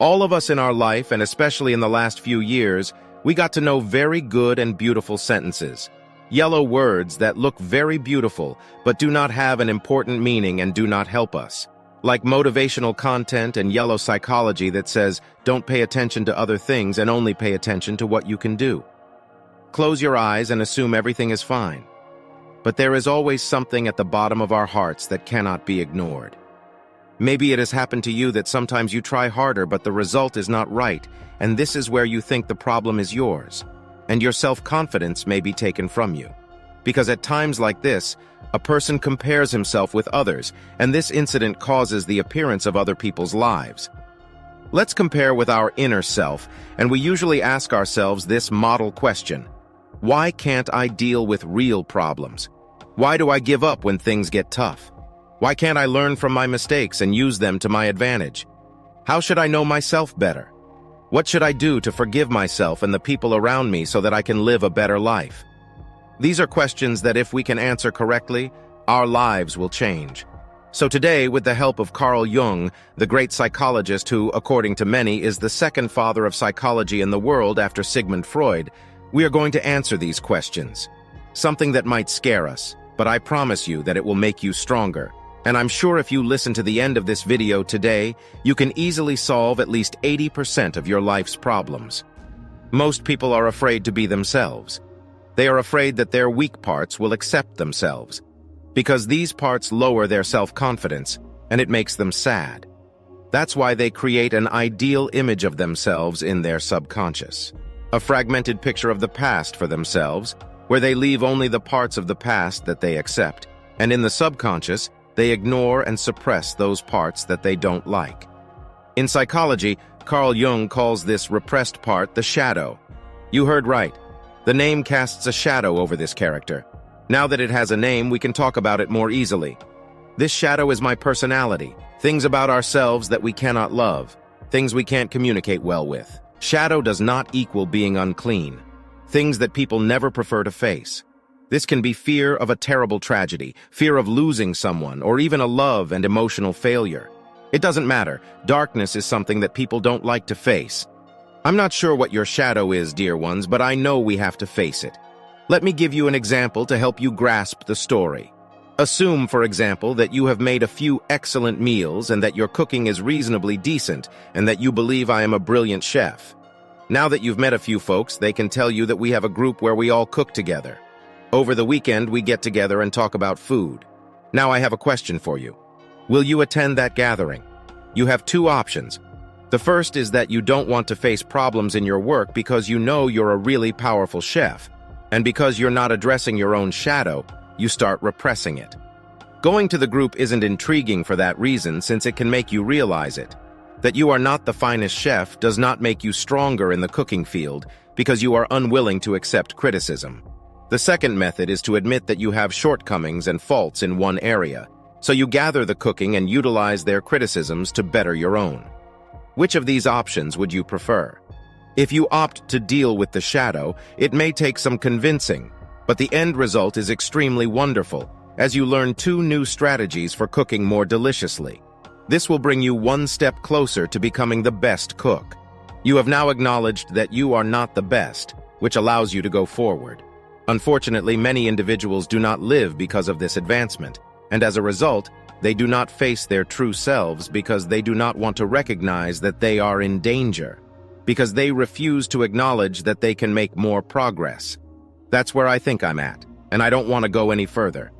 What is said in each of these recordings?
All of us in our life, and especially in the last few years, we got to know very good and beautiful sentences. Yellow words that look very beautiful, but do not have an important meaning and do not help us. Like motivational content and yellow psychology that says, don't pay attention to other things and only pay attention to what you can do. Close your eyes and assume everything is fine. But there is always something at the bottom of our hearts that cannot be ignored. Maybe it has happened to you that sometimes you try harder but the result is not right, and this is where you think the problem is yours, and your self-confidence may be taken from you. Because at times like this, a person compares himself with others, and this incident causes the appearance of other people's lives. Let's compare with our inner self, and we usually ask ourselves this model question: why can't I deal with real problems? Why do I give up when things get tough? Why can't I learn from my mistakes and use them to my advantage? How should I know myself better? What should I do to forgive myself and the people around me so that I can live a better life? These are questions that if we can answer correctly, our lives will change. So today, with the help of Carl Jung, the great psychologist who, according to many, is the second father of psychology in the world after Sigmund Freud, we are going to answer these questions. Something that might scare us, but I promise you that it will make you stronger. And I'm sure if you listen to the end of this video today, you can easily solve at least 80% of your life's problems. Most people are afraid to be themselves. They are afraid that their weak parts will accept themselves, because these parts lower their self-confidence, and it makes them sad. That's why they create an ideal image of themselves in their subconscious. A fragmented picture of the past for themselves, where they leave only the parts of the past that they accept, and in the subconscious, they ignore and suppress those parts that they don't like. In psychology, Carl Jung calls this repressed part the shadow. You heard right. The name casts a shadow over this character. Now that it has a name, we can talk about it more easily. This shadow is my personality, things about ourselves that we cannot love, things we can't communicate well with. Shadow does not equal being unclean, things that people never prefer to face. This can be fear of a terrible tragedy, fear of losing someone, or even a love and emotional failure. It doesn't matter. Darkness is something that people don't like to face. I'm not sure what your shadow is, dear ones, but I know we have to face it. Let me give you an example to help you grasp the story. Assume, for example, that you have made a few excellent meals and that your cooking is reasonably decent and that you believe I am a brilliant chef. Now that you've met a few folks, they can tell you that we have a group where we all cook together. Over the weekend, we get together and talk about food. Now I have a question for you. Will you attend that gathering? You have two options. The first is that you don't want to face problems in your work because you know you're a really powerful chef, and because you're not addressing your own shadow, you start repressing it. Going to the group isn't intriguing for that reason, since it can make you realize it. That you are not the finest chef does not make you stronger in the cooking field because you are unwilling to accept criticism. The second method is to admit that you have shortcomings and faults in one area, so you gather the cooking and utilize their criticisms to better your own. Which of these options would you prefer? If you opt to deal with the shadow, it may take some convincing, but the end result is extremely wonderful, as you learn 2 new strategies for cooking more deliciously. This will bring you one step closer to becoming the best cook. You have now acknowledged that you are not the best, which allows you to go forward. Unfortunately, many individuals do not live because of this advancement, and as a result, they do not face their true selves because they do not want to recognize that they are in danger, because they refuse to acknowledge that they can make more progress. That's where I think I'm at, and I don't want to go any further.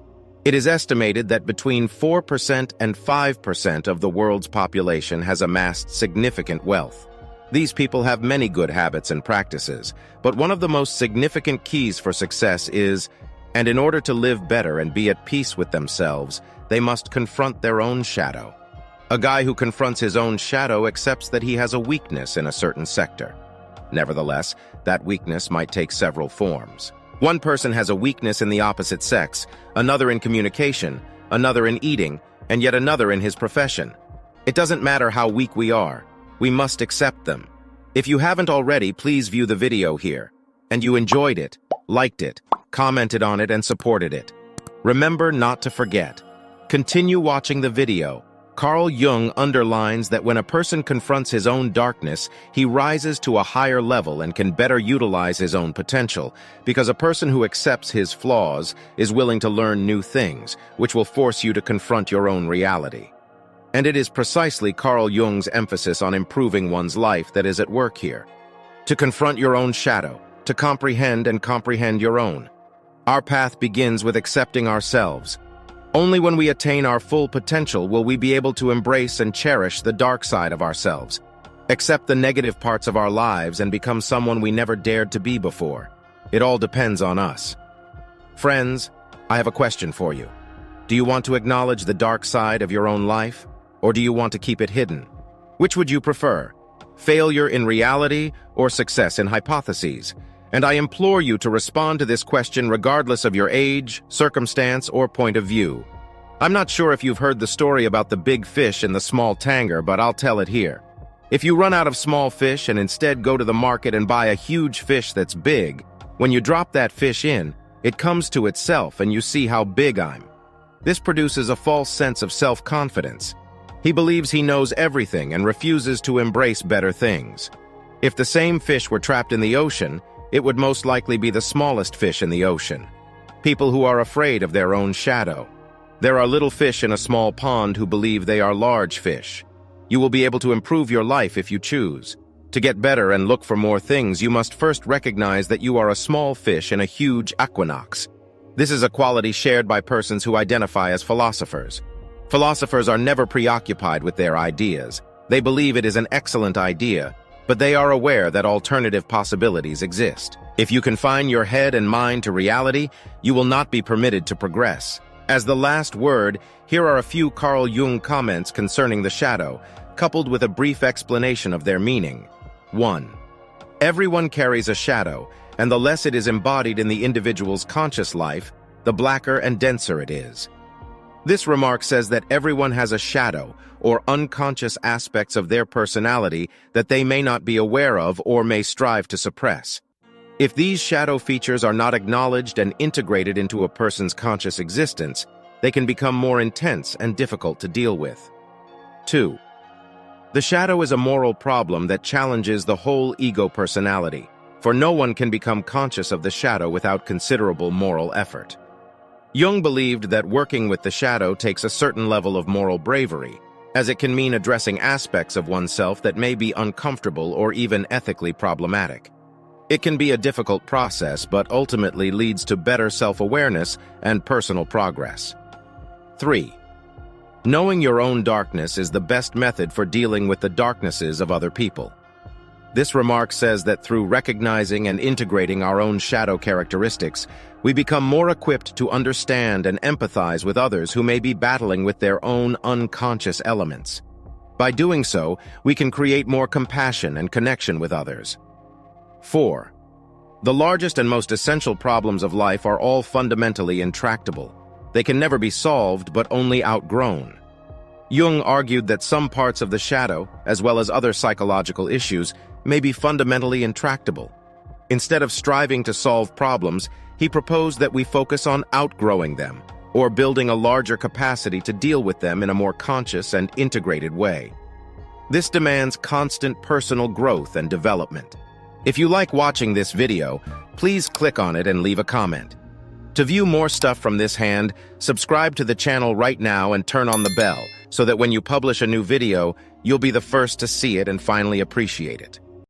It is estimated that between 4% and 5% of the world's population has amassed significant wealth. These people have many good habits and practices, but one of the most significant keys for success is, and in order to live better and be at peace with themselves, they must confront their own shadow. A guy who confronts his own shadow accepts that he has a weakness in a certain sector. Nevertheless, that weakness might take several forms. One person has a weakness in the opposite sex, another in communication, another in eating, and yet another in his profession. It doesn't matter how weak we are. We must accept them. If you haven't already, please view the video here. And you enjoyed it, liked it, commented on it, and supported it. Remember not to forget. Continue watching the video. Carl Jung underlines that when a person confronts his own darkness, he rises to a higher level and can better utilize his own potential, because a person who accepts his flaws is willing to learn new things, which will force you to confront your own reality. And it is precisely Carl Jung's emphasis on improving one's life that is at work here. To confront your own shadow, to comprehend your own. Our path begins with accepting ourselves. Only when we attain our full potential will we be able to embrace and cherish the dark side of ourselves, accept the negative parts of our lives, and become someone we never dared to be before. It all depends on us. Friends, I have a question for you. Do you want to acknowledge the dark side of your own life, or do you want to keep it hidden? Which would you prefer? Failure in reality or success in hypotheses? And I implore you to respond to this question regardless of your age, circumstance, or point of view. I'm not sure if you've heard the story about the big fish and the small tanger, but I'll tell it here. If you run out of small fish and instead go to the market and buy a huge fish that's big, when you drop that fish in, it comes to itself and you see how big I'm. This produces a false sense of self-confidence. He believes he knows everything and refuses to embrace better things. If the same fish were trapped in the ocean, it would most likely be the smallest fish in the ocean. People who are afraid of their own shadow. There are little fish in a small pond who believe they are large fish. You will be able to improve your life if you choose. To get better and look for more things, you must first recognize that you are a small fish in a huge equinox. This is a quality shared by persons who identify as philosophers. Philosophers are never preoccupied with their ideas. They believe it is an excellent idea, but they are aware that alternative possibilities exist. If you confine your head and mind to reality, you will not be permitted to progress. As the last word, here are a few Carl Jung comments concerning the shadow, coupled with a brief explanation of their meaning. 1. Everyone carries a shadow, and the less it is embodied in the individual's conscious life, the blacker and denser it is. This remark says that everyone has a shadow, or unconscious aspects of their personality that they may not be aware of or may strive to suppress. If these shadow features are not acknowledged and integrated into a person's conscious existence, they can become more intense and difficult to deal with. 2. The shadow is a moral problem that challenges the whole ego personality, for no one can become conscious of the shadow without considerable moral effort. Jung believed that working with the shadow takes a certain level of moral bravery, as it can mean addressing aspects of oneself that may be uncomfortable or even ethically problematic. It can be a difficult process, but ultimately leads to better self-awareness and personal progress. 3. Knowing your own darkness is the best method for dealing with the darknesses of other people. This remark says that through recognizing and integrating our own shadow characteristics, we become more equipped to understand and empathize with others who may be battling with their own unconscious elements. By doing so, we can create more compassion and connection with others. 4. The largest and most essential problems of life are all fundamentally intractable. They can never be solved, but only outgrown. Jung argued that some parts of the shadow, as well as other psychological issues, may be fundamentally intractable. Instead of striving to solve problems, he proposed that we focus on outgrowing them, or building a larger capacity to deal with them in a more conscious and integrated way. This demands constant personal growth and development. If you like watching this video, please click on it and leave a comment. To view more stuff from this hand, subscribe to the channel right now and turn on the bell, so that when you publish a new video, you'll be the first to see it and finally appreciate it.